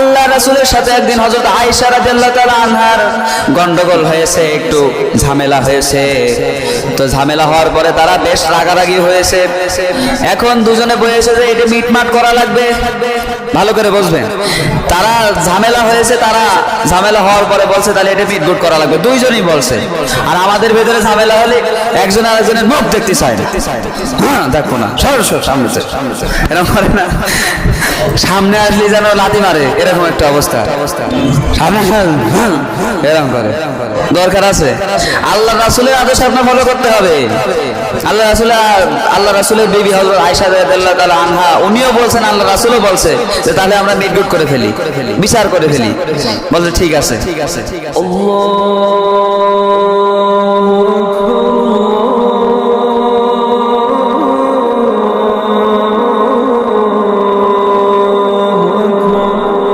আল্লাহ রাসূলের সাথে একদিন হযরত আয়েশা রাদিয়াল্লাহু তাআলা আনহার গন্ডগোল হয়েছে, একটু ঝামেলা হয়েছে। তো ঝামেলা হওয়ার পরে তারা বেশ রাগারাগি হয়েছে। এখন দুজনে বলেছে যে এটা মিটমাট করা লাগবে। ভালো করে বুঝবেন, তারা ঝামেলা হয়েছে, তারা ঝামেলা হওয়ার পরে বলছে তাহলে এটা মিটগুট করা লাগবে, দুইজনই বলছে। আর আমাদের ভেতরে ঝামেলা হলে একজন আরেকজনের মুখ দেখতে চায় না। হ্যাঁ দেখো না, সর সামনে এরকম করে না, সামনে আসলে যেন লাথি মারে, এরকম একটা অবস্থা। সামনে এরকম করে দরকার আছে। আল্লাহ রাসূলের আদেশ আপনার ফলো করতে হবে। আল্লাহ রাসূলের বিবি হযরত আয়েশা রাদিয়াল্লাহু তাআলা আনহা উনিও বলছেন, আল্লাহ রাসূলও বলছে যে তাহলে আমরা মিটগুট করে ফেলি, বিচার করে ফেলি। বলছে ঠিক আছে। আল্লাহ